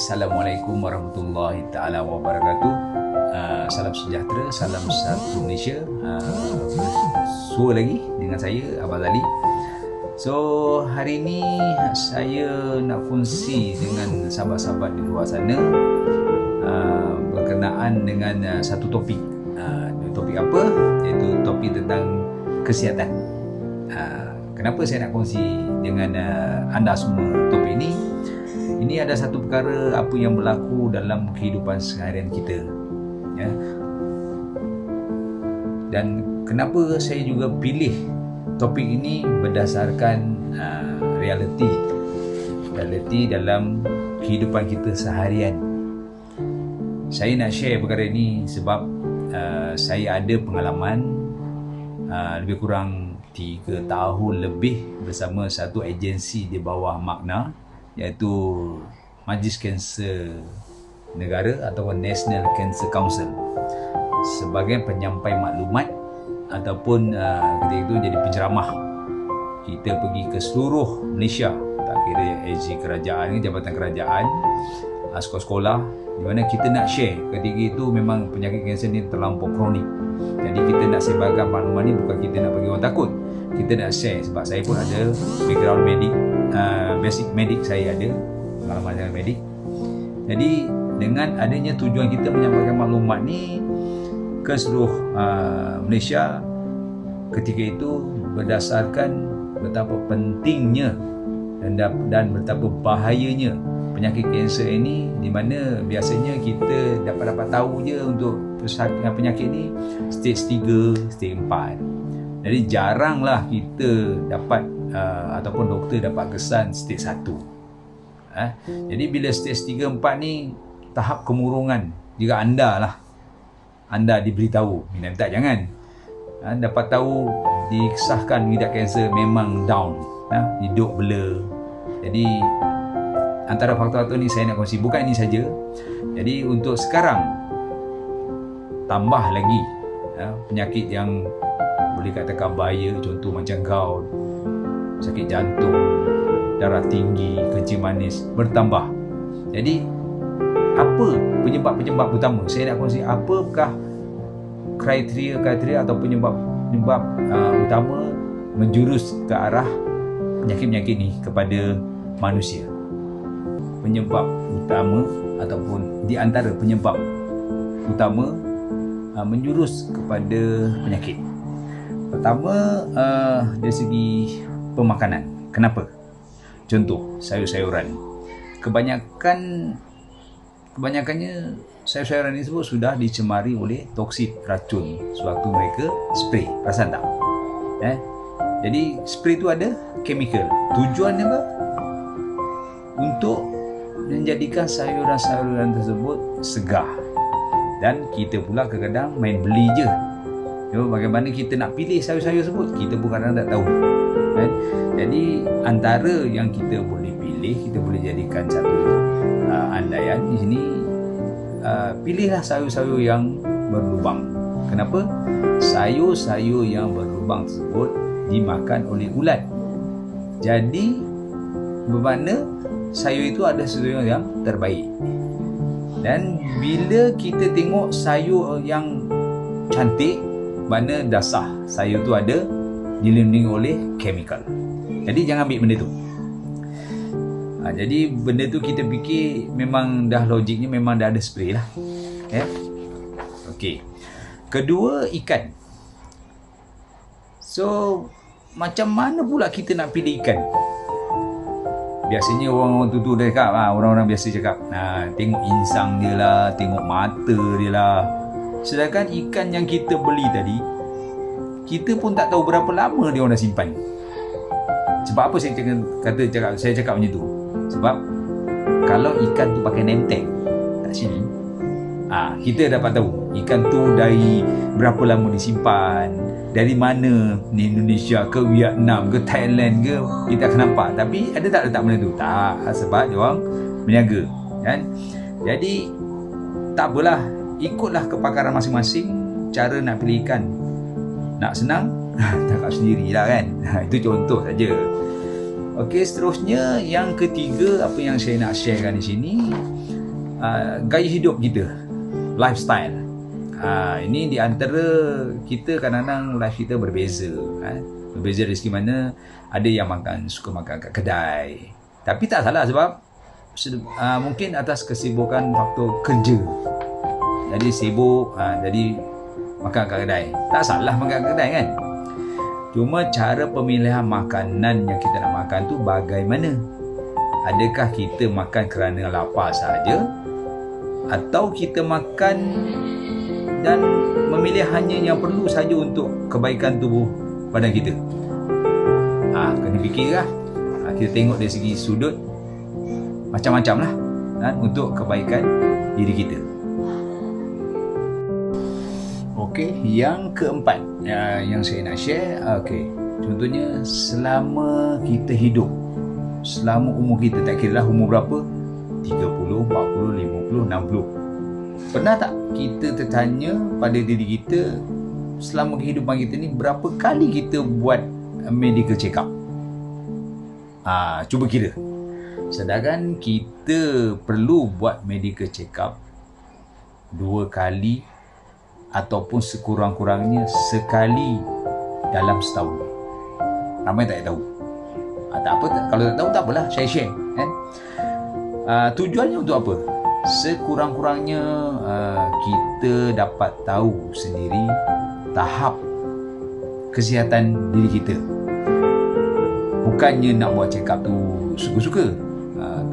Assalamualaikum warahmatullahi taala wabarakatuh. Salam sejahtera, salam satu Malaysia. Bersua lagi dengan saya Abang Ali. So hari ini saya nak kongsi dengan sahabat-sahabat di luar sana berkenaan dengan satu topik. Topik apa? Iaitu topik tentang kesihatan. Kenapa saya nak kongsi dengan anda semua topik ini? Ini ada satu perkara apa yang berlaku dalam kehidupan seharian kita, ya. Dan kenapa saya juga pilih topik ini berdasarkan realiti dalam kehidupan kita seharian. Saya nak share perkara ini sebab saya ada pengalaman lebih kurang 3 tahun lebih bersama satu agensi di bawah Makna, iaitu Majlis Kanser Negara atau National Cancer Council, sebagai penyampai maklumat ataupun ketika itu jadi penceramah. Kita pergi ke seluruh Malaysia, tak kira agensi kerajaan, jabatan kerajaan, sekolah-sekolah, di mana kita nak share. Ketika itu memang penyakit kanser ni terlampau kronik, jadi kita nak sebarkan maklumat ni bukan kita nak bagi orang takut, kita nak share. Sebab saya pun ada background medik, basic medik saya ada, pengalaman dengan medik. Jadi dengan adanya tujuan kita menyampaikan maklumat ni ke seluruh Malaysia, ketika itu berdasarkan betapa pentingnya dan betapa bahayanya penyakit kanser ini, di mana biasanya kita dapat tahu je untuk penyakit ni stage 3, stage 4. Jadi jaranglah kita dapat ataupun doktor dapat kesan stage 1. Jadi bila stage 3, 4 ni tahap kemurungan, jika anda diberitahu, minta jangan dapat tahu dikisahkan mengidap kanser memang down, hidup blur. Jadi antara faktor-faktor ni saya nak kongsi, bukan ini saja. Jadi untuk sekarang tambah lagi penyakit yang boleh katakan bahaya, contoh macam gout, sakit jantung, darah tinggi, kencing manis bertambah. Jadi apa penyebab-penyebab utama? Saya nak kongsi apakah kriteria atau penyebab utama menjurus ke arah penyakit-penyakit ni kepada manusia. Penyebab utama ataupun di antara penyebab utama menjurus kepada penyakit. Pertama, dari segi pemakanan. Kenapa? Contoh, sayur-sayuran. Kebanyakannya sayur-sayuran ini sudah dicemari oleh toksin, racun sewaktu mereka spray. Perasan tak? Jadi spray itu ada chemical. Tujuannya apa? Untuk menjadikan sayuran-sayuran tersebut segar. Dan kita pula kadang-kadang main beli je. Bagaimana kita nak pilih sayur-sayur tersebut, kita pun kadang-kadang tak tahu. Jadi antara yang kita boleh pilih, kita boleh jadikan satu andaian di sini, pilihlah sayur-sayur yang berlubang. Kenapa? Sayur-sayur yang berlubang tersebut dimakan oleh ulat. Jadi bermakna sayur itu ada sesuatu yang terbaik. Dan bila kita tengok sayur yang cantik, mana dasar sayur tu ada dilindungi oleh chemical. Jadi jangan ambil benda tu. Jadi benda tu kita fikir memang dah logiknya memang dah ada spray lah. Okey. Kedua, ikan. So macam mana pula kita nak pilih ikan? Biasanya orang-orang tu dah cakap, orang-orang biasa cakap, tengok insang dia lah, tengok mata dia lah. Sedangkan ikan yang kita beli tadi, kita pun tak tahu berapa lama dia orang dah simpan. Sebab apa saya cakap macam tu? Sebab kalau ikan tu pakai name tag kat sini, kita dapat tahu ikan tu dari berapa lama disimpan, dari mana, ni Indonesia ke Vietnam ke Thailand ke, kita akan nampak. Tapi ada tak letak benda tu? Tak, sebab dia orang berniaga, kan? Jadi tak apalah, ikutlah kepakaran masing-masing cara nak pilih ikan. Nak senang, tangkap sendirilah, kan? Itu contoh saja. Okey, seterusnya yang ketiga, apa yang saya nak sharekan di sini, gaya hidup kita, lifestyle. Ini di antara kita kadang-kadang life kita berbeza. Berbeza dari segi mana ada yang suka makan kat kedai. Tapi tak salah sebab mungkin atas kesibukan faktor kerja. Jadi sibuk, jadi makan kat kedai. Tak salah makan kat kedai kan. Cuma cara pemilihan makanan yang kita nak makan tu bagaimana? Adakah kita makan kerana lapar sahaja, atau kita makan dan memilih hanya yang perlu saja untuk kebaikan tubuh badan kita? Kena fikirlah. Kita tengok dari segi sudut macam-macam lah untuk kebaikan diri kita. Okey, yang keempat yang saya nak share, contohnya selama kita hidup, selama umur kita, tak kira lah umur berapa, 30, 40, 50, 60. Pernah tak kita tertanya pada diri kita selama kehidupan kita ni berapa kali kita buat medical check up? Cuba kira. Sedangkan kita perlu buat medical check up 2 kali ataupun sekurang-kurangnya sekali dalam setahun. Ramai tak tahu. Tak apa, kalau tak tahu tak apalah, saya share kan. Tujuannya untuk apa? Sekurang-kurangnya kita dapat tahu sendiri tahap kesihatan diri kita. Bukannya nak buat check up tu suka-suka,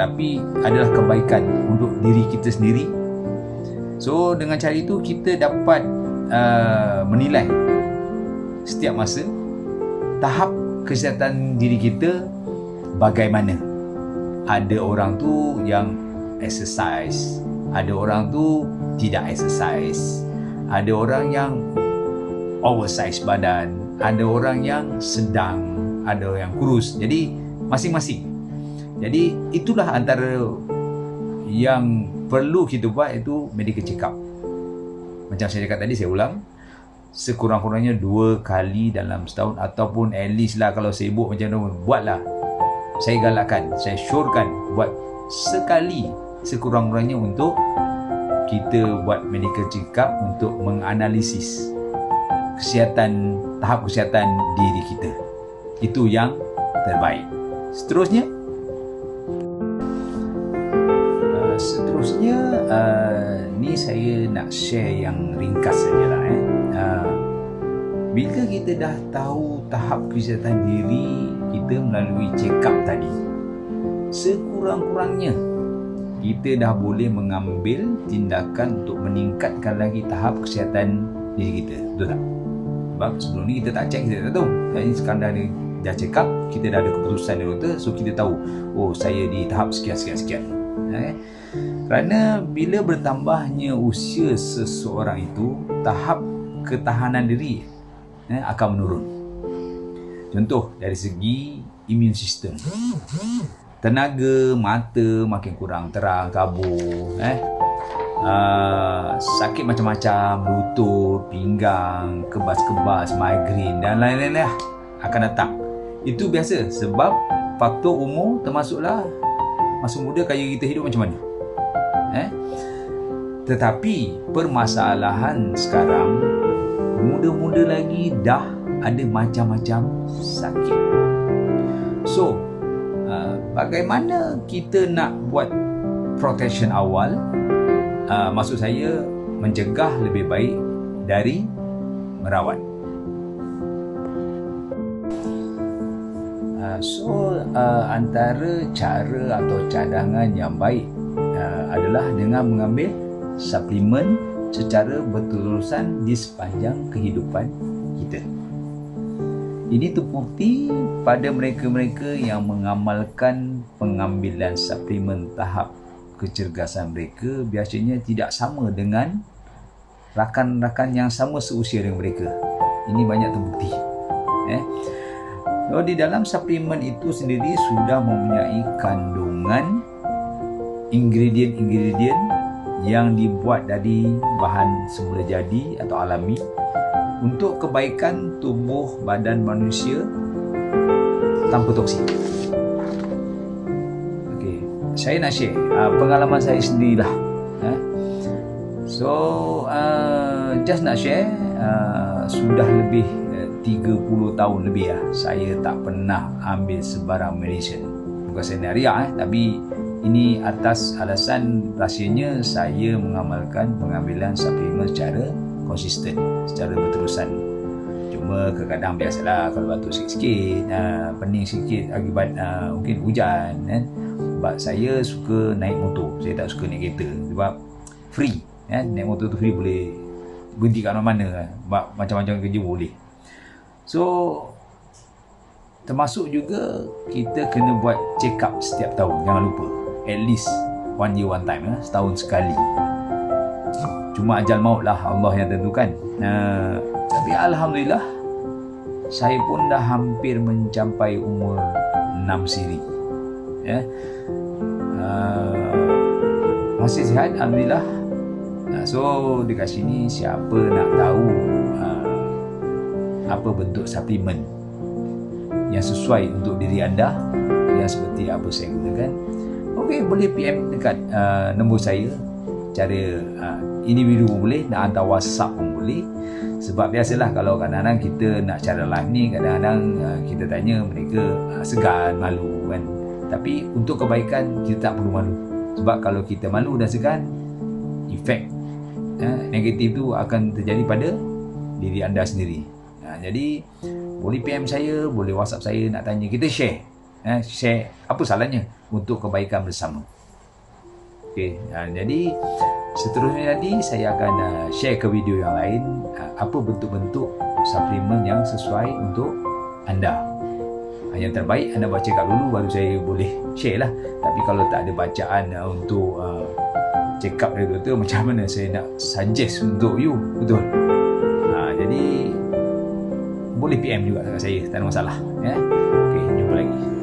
tapi adalah kebaikan untuk diri kita sendiri. So dengan cara itu kita dapat menilai setiap masa tahap kesihatan diri kita bagaimana. Ada orang tu yang exercise, ada orang tu tidak exercise, ada orang yang oversize badan, ada orang yang sedang, ada yang kurus. Jadi masing-masing. Jadi itulah antara yang perlu kita buat, itu medical check up. Macam saya cakap tadi, saya ulang, sekurang-kurangnya 2 kali dalam setahun, ataupun at least lah kalau sibuk macam tu, buatlah. Saya galakkan, saya syorkan buat sekali sekurang-kurangnya untuk kita buat medical check up untuk menganalisis kesihatan, tahap kesihatan diri kita. Itu yang terbaik. Seterusnya, ni saya nak share yang ringkas sajalah. Bila kita dah tahu tahap kesihatan diri kita melalui check up tadi, sekurang-kurangnya kita dah boleh mengambil tindakan untuk meningkatkan lagi tahap kesihatan diri kita. Betul tak? Sebab sebelum ni kita tak check, kita tak tahu. Jadi sekarang dah check up, kita dah ada keputusan dari doktor, so kita tahu, oh saya di tahap sekian. Kerana bila bertambahnya usia seseorang itu, tahap ketahanan diri akan menurun. Contoh dari segi immune system, tenaga mata makin kurang, terang, kabur, sakit macam-macam, lutut, pinggang, kebas-kebas, migraine dan lain-lain akan datang. Itu biasa sebab faktor umur, termasuklah masa muda gaya kita hidup macam mana. Tetapi permasalahan sekarang, muda-muda lagi dah ada macam-macam sakit. So bagaimana kita nak buat protection awal? Maksud saya mencegah lebih baik dari merawat. Antara cara atau cadangan yang baik adalah dengan mengambil suplemen secara berterusan di sepanjang kehidupan kita. Ini terbukti pada mereka-mereka yang mengamalkan pengambilan suplemen tahap kecergasan mereka biasanya tidak sama dengan rakan-rakan yang sama seusia dengan mereka. Ini banyak terbukti. Di dalam suplemen itu sendiri sudah mempunyai kandungan ingredient-ingredient yang dibuat dari bahan semula jadi atau alami untuk kebaikan tubuh badan manusia tanpa toksik. Saya nak share pengalaman saya sendirilah. So just nak share, sudah lebih 30 tahun lebih saya tak pernah ambil sebarang medicine. Bukan saya nak riak tapi ini atas alasan rahsianya saya mengamalkan pengambilan suplemen secara konsisten, secara berterusan. Cuma kadang-kadang biasalah kalau batuk sikit-sikit, pening sikit akibat mungkin hujan kan. Sebab saya suka naik motor, saya tak suka naik kereta sebab free kan. Naik motor tu free, boleh berhenti kat mana-mana, macam-macam kerja boleh. So termasuk juga kita kena buat check up setiap tahun, jangan lupa. At least 1 year 1 time, setahun sekali. Cuma ajal maut lah Allah yang tentukan. Tapi Alhamdulillah saya pun dah hampir mencapai umur 6 siri masih sihat Alhamdulillah. So dekat sini siapa nak tahu apa bentuk suplemen yang sesuai untuk diri anda, yang seperti apa saya gunakan, okey, boleh PM dekat nombor saya. Cara individu pun boleh, nak hantar WhatsApp pun boleh. Sebab biasalah kalau kadang-kadang kita nak cara live ni, kadang-kadang kita tanya mereka segan, malu kan. Tapi untuk kebaikan kita tak perlu malu. Sebab kalau kita malu dan segan, efek negatif tu akan terjadi pada diri anda sendiri. Jadi boleh PM saya, boleh WhatsApp saya nak tanya, kita share. Share apa salahnya untuk kebaikan bersama. Okey, jadi seterusnya nanti saya akan share ke video yang lain apa bentuk-bentuk suplemen yang sesuai untuk anda. Yang terbaik anda baca kat dulu baru saya boleh share lah. Tapi kalau tak ada bacaan untuk check up dari doktor, macam mana saya nak suggest untuk you, betul? Jadi boleh PM juga kat saya, tak ada masalah. Okey, jumpa lagi.